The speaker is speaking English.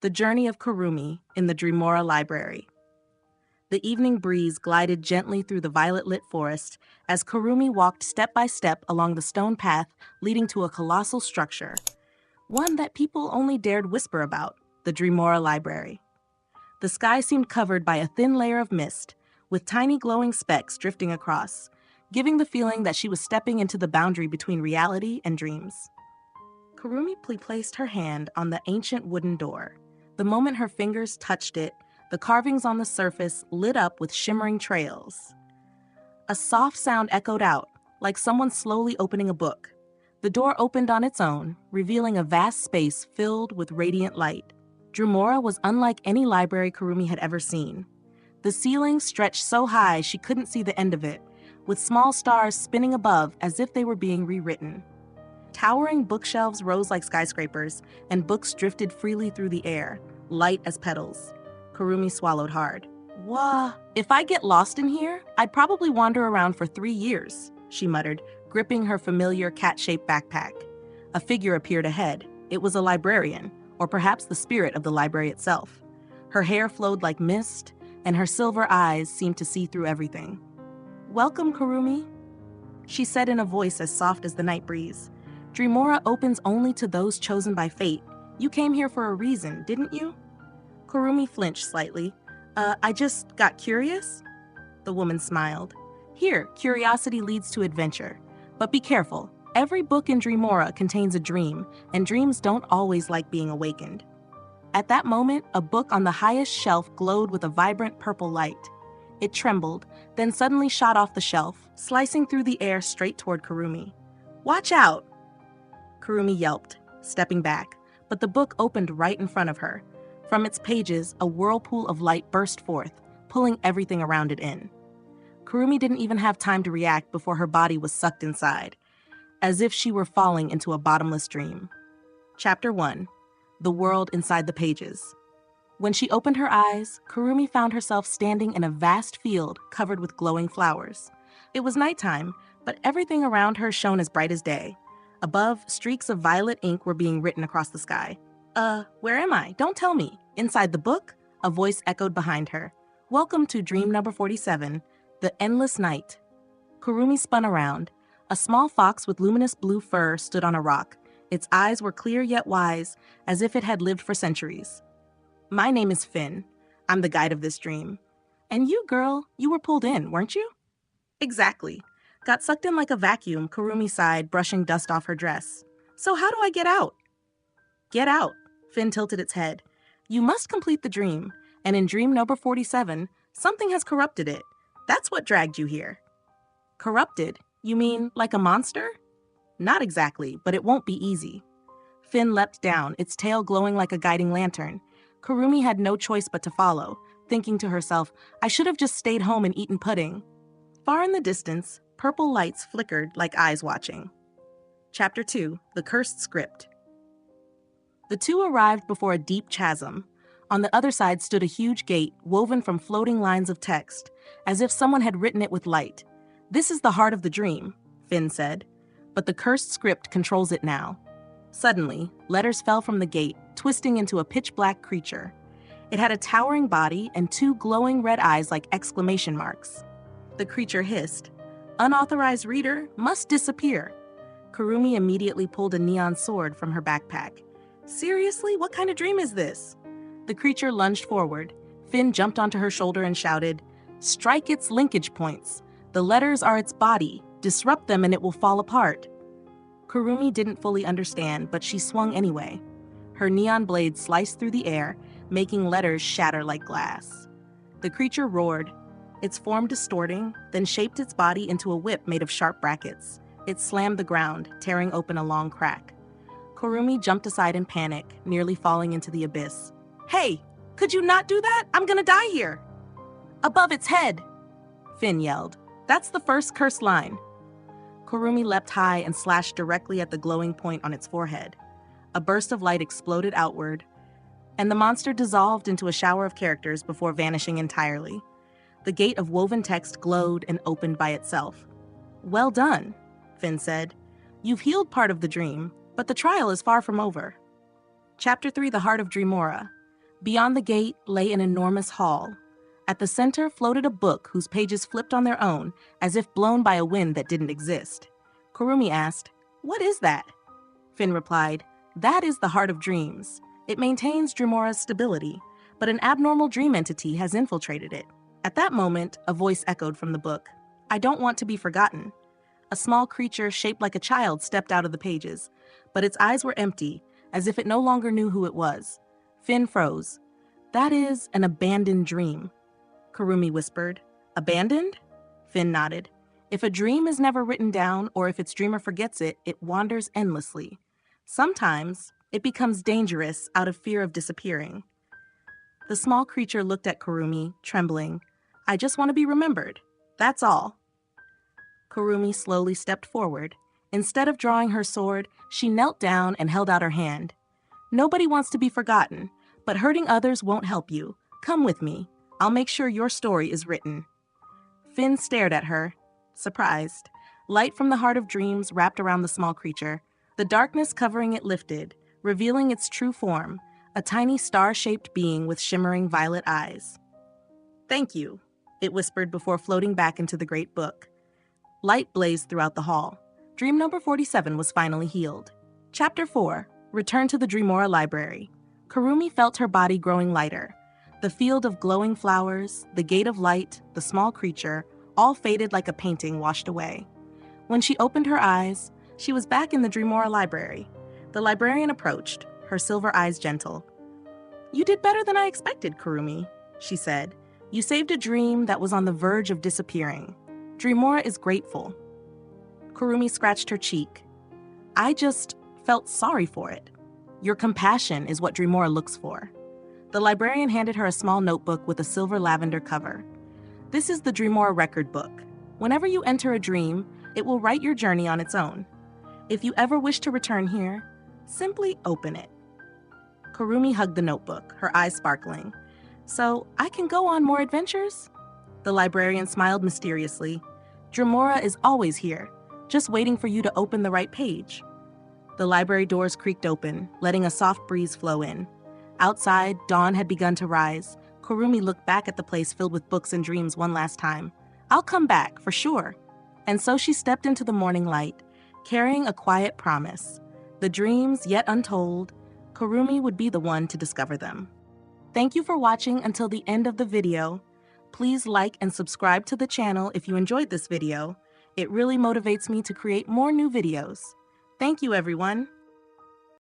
The Journey of Kurumi in the Dreamora Library. The evening breeze glided gently through the violet-lit forest as Kurumi walked step by step along the stone path leading to a colossal structure, one that people only dared whisper about, the Dreamora Library. The sky seemed covered by a thin layer of mist, with tiny glowing specks drifting across, giving the feeling that she was stepping into the boundary between reality and dreams. Kurumi placed her hand on the ancient wooden door. The moment her fingers touched it, the carvings on the surface lit up with shimmering trails. A soft sound echoed out, like someone slowly opening a book. The door opened on its own, revealing a vast space filled with radiant light. Dreamora was unlike any library Kurumi had ever seen. The ceiling stretched so high she couldn't see the end of it, with small stars spinning above as if they were being rewritten. Towering bookshelves rose like skyscrapers, and books drifted freely through the air, light as petals. Kurumi swallowed hard. Wah! If I get lost in here, I'd probably wander around for 3 years, she muttered, gripping her familiar cat-shaped backpack. A figure appeared ahead. It was a librarian, or perhaps the spirit of the library itself. Her hair flowed like mist, and her silver eyes seemed to see through everything. Welcome, Kurumi, she said in a voice as soft as the night breeze. Dreamora opens only to those chosen by fate. You came here for a reason, didn't you? Kurumi flinched slightly. I just got curious? The woman smiled. Here, curiosity leads to adventure. But be careful. Every book in Dreamora contains a dream, and dreams don't always like being awakened. At that moment, a book on the highest shelf glowed with a vibrant purple light. It trembled, then suddenly shot off the shelf, slicing through the air straight toward Kurumi. Watch out! Kurumi yelped, stepping back, but the book opened right in front of her. From its pages, a whirlpool of light burst forth, pulling everything around it in. Kurumi didn't even have time to react before her body was sucked inside, as if she were falling into a bottomless dream. Chapter 1. The World Inside the Pages. When she opened her eyes, Kurumi found herself standing in a vast field covered with glowing flowers. It was nighttime, but everything around her shone as bright as day. Above, streaks of violet ink were being written across the sky. Where am I? Don't tell me. Inside the book, a voice echoed behind her. Welcome to dream number 47, the endless night. Kurumi spun around. A small fox with luminous blue fur stood on a rock. Its eyes were clear yet wise, as if it had lived for centuries. My name is Finn. I'm the guide of this dream. And you, girl, you were pulled in, weren't you? Exactly. Got sucked in like a vacuum, Kurumi sighed, brushing dust off her dress. So how do I get out? Get out, Finn tilted its head. You must complete the dream, and in dream number 47, something has corrupted it. That's what dragged you here. Corrupted? You mean like a monster? Not exactly, but it won't be easy. Finn leapt down, its tail glowing like a guiding lantern. Kurumi had no choice but to follow, thinking to herself, I should have just stayed home and eaten pudding. Far in the distance, purple lights flickered like eyes watching. Chapter 2. The Cursed Script. The two arrived before a deep chasm. On the other side stood a huge gate woven from floating lines of text, as if someone had written it with light. This is the heart of the dream, Finn said, but the cursed script controls it now. Suddenly, letters fell from the gate, twisting into a pitch-black creature. It had a towering body and 2 glowing red eyes like exclamation marks. The creature hissed, Unauthorized reader must disappear. Kurumi immediately pulled a neon sword from her backpack. Seriously? What kind of dream is this? The creature lunged forward. Finn jumped onto her shoulder and shouted, Strike its linkage points. The letters are its body. Disrupt them and it will fall apart. Kurumi didn't fully understand, but she swung anyway. Her neon blade sliced through the air, making letters shatter like glass. The creature roared, its form distorting, then shaped its body into a whip made of sharp brackets. It slammed the ground, tearing open a long crack. Kurumi jumped aside in panic, nearly falling into the abyss. Hey, could you not do that? I'm gonna die here. Above its head, Finn yelled. That's the first cursed line. Kurumi leapt high and slashed directly at the glowing point on its forehead. A burst of light exploded outward, and the monster dissolved into a shower of characters before vanishing entirely. The gate of woven text glowed and opened by itself. Well done, Finn said. You've healed part of the dream, but the trial is far from over. Chapter 3. The Heart of Dreamora. Beyond the gate lay an enormous hall. At the center floated a book whose pages flipped on their own, as if blown by a wind that didn't exist. Kurumi asked, "What is that?" Finn replied, "That is the Heart of Dreams. It maintains Dreamora's stability, but an abnormal dream entity has infiltrated it." At that moment, a voice echoed from the book. "I don't want to be forgotten." A small creature shaped like a child stepped out of the pages, but its eyes were empty, as if it no longer knew who it was. Finn froze. "That is an abandoned dream," Kurumi whispered. "Abandoned?" Finn nodded. "If a dream is never written down or if its dreamer forgets it, it wanders endlessly. Sometimes, it becomes dangerous out of fear of disappearing." The small creature looked at Kurumi, trembling. "I just want to be remembered. That's all." Kurumi slowly stepped forward. Instead of drawing her sword, she knelt down and held out her hand. "Nobody wants to be forgotten, but hurting others won't help you. Come with me. I'll make sure your story is written." Finn stared at her, surprised. Light from the Heart of Dreams wrapped around the small creature. The darkness covering it lifted, revealing its true form, a tiny star-shaped being with shimmering violet eyes. "Thank you," it whispered before floating back into the great book. Light blazed throughout the hall. Dream number 47 was finally healed. Chapter 4. Return to the Dreamora Library. Kurumi felt her body growing lighter. The field of glowing flowers, the gate of light, the small creature, all faded like a painting washed away. When she opened her eyes, she was back in the Dreamora Library. The librarian approached, her silver eyes gentle. "You did better than I expected, Kurumi," she said. "You saved a dream that was on the verge of disappearing. Dreamora is grateful." Kurumi scratched her cheek. "I just felt sorry for it. Your compassion is what Dreamora looks for." The librarian handed her a small notebook with a silver lavender cover. "This is the Dreamora record book. Whenever you enter a dream, it will write your journey on its own. If you ever wish to return here, simply open it." Kurumi hugged the notebook, her eyes sparkling. "So I can go on more adventures?" The librarian smiled mysteriously. "Dreamora is always here, just waiting for you to open the right page." The library doors creaked open, letting a soft breeze flow in. Outside, dawn had begun to rise. Kurumi looked back at the place filled with books and dreams one last time. "I'll come back, for sure." And so she stepped into the morning light, carrying a quiet promise. The dreams yet untold, Kurumi would be the one to discover them. Thank you for watching until the end of the video. Please like and subscribe to the channel if you enjoyed this video. It really motivates me to create more new videos. Thank you, everyone.